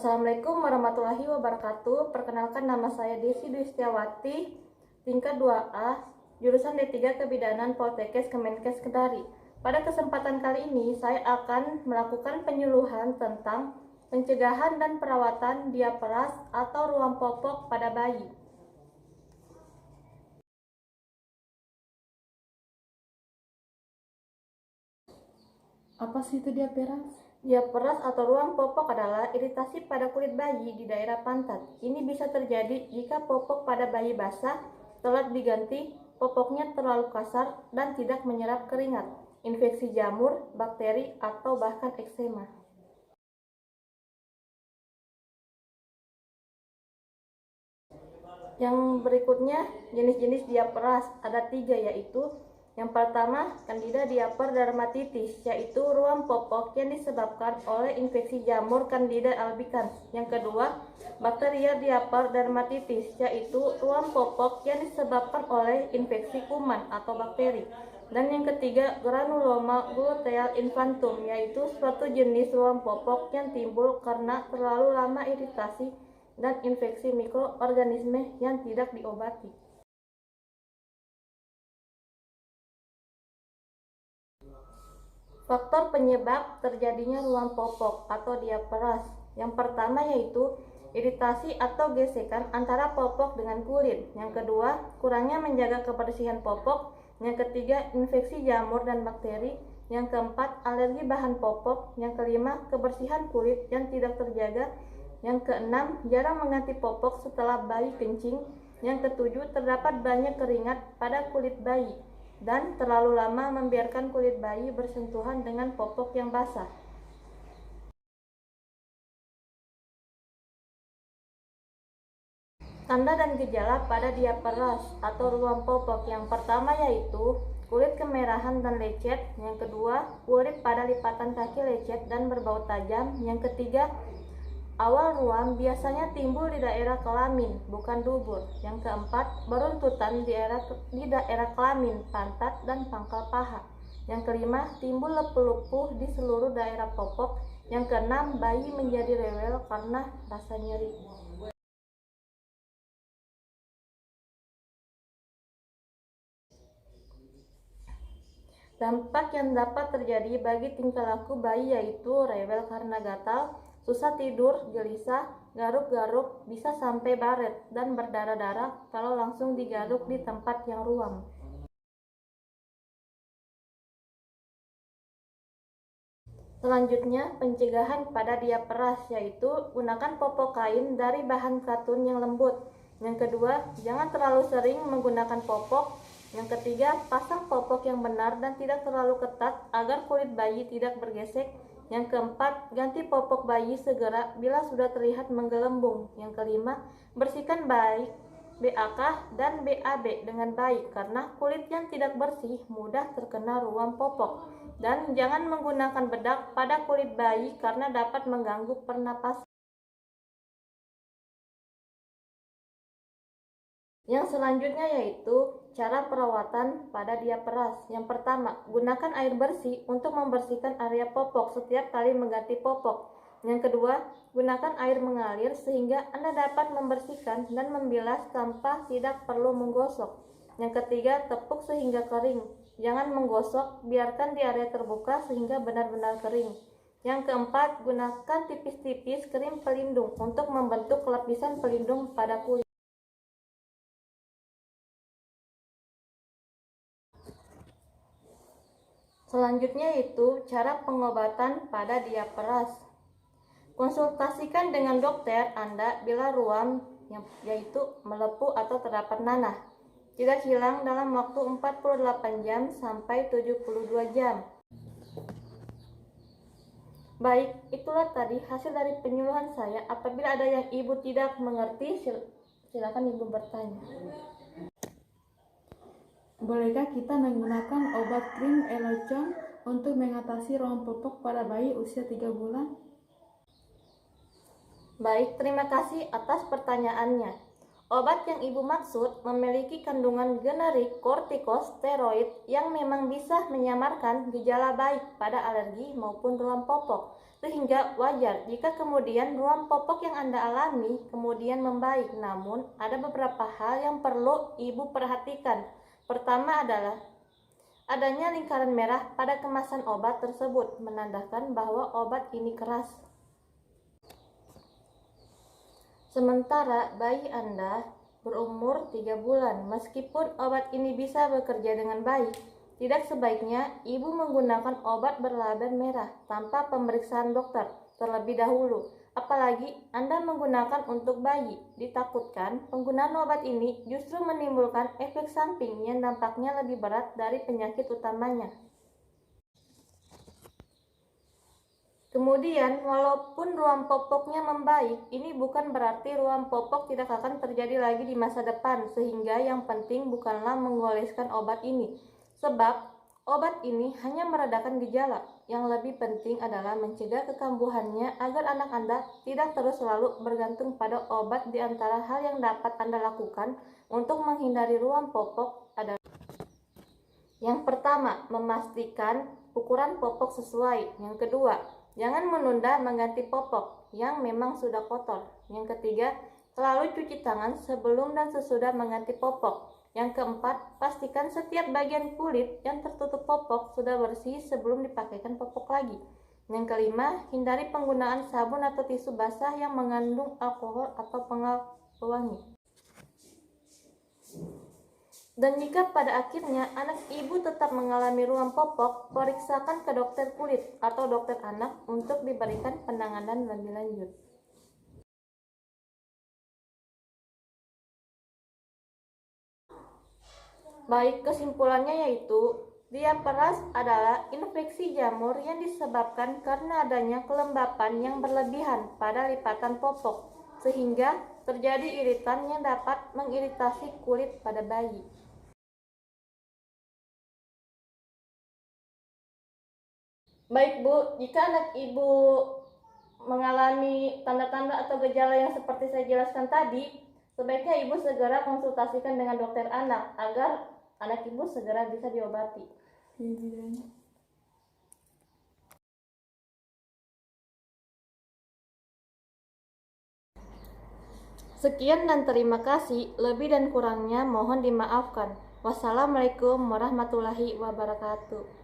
Assalamualaikum warahmatullahi wabarakatuh. Perkenalkan, nama saya Desi Dwi Setiawati, tingkat 2A, jurusan D3 Kebidanan Poltekkes Kemenkes Kendari. Pada kesempatan kali ini, saya akan melakukan penyuluhan tentang pencegahan dan perawatan diaperas atau ruam popok pada bayi. Apa sih itu diaperas? Diaperas atau ruam popok adalah iritasi pada kulit bayi di daerah pantat. Ini bisa terjadi jika popok pada bayi basah, telat diganti, popoknya terlalu kasar, dan tidak menyerap keringat, infeksi jamur, bakteri, atau bahkan eksema. Yang berikutnya, jenis-jenis diaperas ada 3, yaitu yang pertama, Candida diaper dermatitis, yaitu ruam popok yang disebabkan oleh infeksi jamur Candida albicans. Yang kedua, Bacteria diaper dermatitis, yaitu ruam popok yang disebabkan oleh infeksi kuman atau bakteri. Dan yang ketiga, Granuloma gluteal infantum, yaitu suatu jenis ruam popok yang timbul karena terlalu lama iritasi dan infeksi mikroorganisme yang tidak diobati. Faktor penyebab terjadinya ruam popok atau diaperas. Yang pertama yaitu iritasi atau gesekan antara popok dengan kulit. Yang kedua, kurangnya menjaga kebersihan popok. Yang ketiga, infeksi jamur dan bakteri. Yang keempat, alergi bahan popok. Yang kelima, kebersihan kulit yang tidak terjaga. Yang keenam, jarang mengganti popok setelah bayi kencing. Yang ketujuh, terdapat banyak keringat pada kulit bayi dan terlalu lama membiarkan kulit bayi bersentuhan dengan popok yang basah. Tanda dan gejala pada diaperas atau ruam popok. Yang pertama yaitu kulit kemerahan dan lecet. Yang kedua, kulit pada lipatan kaki lecet dan berbau tajam. Yang ketiga, awal ruam biasanya timbul di daerah kelamin, bukan dubur. Yang keempat, beruntutan di daerah kelamin, pantat, dan pangkal paha. Yang kelima, timbul lepuh-lepuh di seluruh daerah popok. Yang keenam, bayi menjadi rewel karena rasa nyeri. Dampak yang dapat terjadi bagi tingkah laku bayi yaitu rewel karena gatal, susah tidur, gelisah, garuk-garuk, bisa sampai baret, dan berdarah-darah kalau langsung digaruk di tempat yang ruam. Selanjutnya, pencegahan pada diaperas, yaitu gunakan popok kain dari bahan katun yang lembut. Yang kedua, jangan terlalu sering menggunakan popok. Yang ketiga, pasang popok yang benar dan tidak terlalu ketat agar kulit bayi tidak bergesek. Yang keempat, ganti popok bayi segera bila sudah terlihat menggelembung. Yang kelima, bersihkan baik BAK dan BAB dengan baik karena kulit yang tidak bersih mudah terkena ruam popok. Dan jangan menggunakan bedak pada kulit bayi karena dapat mengganggu pernapasan. Yang selanjutnya yaitu cara perawatan pada diaperas. Yang pertama, gunakan air bersih untuk membersihkan area popok setiap kali mengganti popok. Yang kedua, gunakan air mengalir sehingga Anda dapat membersihkan dan membilas tanpa tidak perlu menggosok. Yang ketiga, tepuk sehingga kering. Jangan menggosok, biarkan di area terbuka sehingga benar-benar kering. Yang keempat, gunakan tipis-tipis krim pelindung untuk membentuk lapisan pelindung pada kulit. Selanjutnya yaitu cara pengobatan pada diaperas. Konsultasikan dengan dokter Anda bila ruam yaitu melepuh atau terdapat nanah. Tidak hilang dalam waktu 48 jam sampai 72 jam. Baik, itulah tadi hasil dari penyuluhan saya. Apabila ada yang Ibu tidak mengerti, silakan Ibu bertanya. Bolehkah kita menggunakan obat krim Elocon untuk mengatasi ruam popok pada bayi usia 3 bulan? Baik, terima kasih atas pertanyaannya. Obat yang Ibu maksud memiliki kandungan generik kortikosteroid yang memang bisa menyamarkan gejala baik pada alergi maupun ruam popok. Sehingga wajar jika kemudian ruam popok yang Anda alami kemudian membaik. Namun, ada beberapa hal yang perlu Ibu perhatikan. Pertama adalah adanya lingkaran merah pada kemasan obat tersebut, menandakan bahwa obat ini keras. Sementara bayi Anda berumur 3 bulan, meskipun obat ini bisa bekerja dengan baik, tidak sebaiknya Ibu menggunakan obat berlabel merah tanpa pemeriksaan dokter terlebih dahulu. Apalagi Anda menggunakan untuk bayi. Ditakutkan penggunaan obat ini justru menimbulkan efek samping yang dampaknya lebih berat dari penyakit utamanya. Kemudian, walaupun ruam popoknya membaik, ini bukan berarti ruam popok tidak akan terjadi lagi di masa depan, sehingga yang penting bukanlah mengoleskan obat ini. Sebab, obat ini hanya meredakan gejala. Yang lebih penting adalah mencegah kekambuhannya agar anak Anda tidak terus selalu bergantung pada obat. Di antara hal yang dapat Anda lakukan untuk menghindari ruam popok adalah: yang pertama, memastikan ukuran popok sesuai. Yang kedua, jangan menunda mengganti popok yang memang sudah kotor. Yang ketiga, selalu cuci tangan sebelum dan sesudah mengganti popok. Yang keempat, pastikan setiap bagian kulit yang tertutup popok sudah bersih sebelum dipakaikan popok lagi. Yang kelima, hindari penggunaan sabun atau tisu basah yang mengandung alkohol atau pewangi. Dan jika pada akhirnya anak Ibu tetap mengalami ruam popok, periksakan ke dokter kulit atau dokter anak untuk diberikan penanganan lebih lanjut. Baik, kesimpulannya yaitu diaperas adalah infeksi jamur yang disebabkan karena adanya kelembapan yang berlebihan pada lipatan popok, sehingga terjadi iritan yang dapat mengiritasi kulit pada bayi. Baik Bu, jika anak Ibu mengalami tanda-tanda atau gejala yang seperti saya jelaskan tadi, sebaiknya Ibu segera konsultasikan dengan dokter anak agar anak Ibu segera bisa diobati. Sekian dan terima kasih. Lebih dan kurangnya mohon dimaafkan. Wassalamualaikum warahmatullahi wabarakatuh.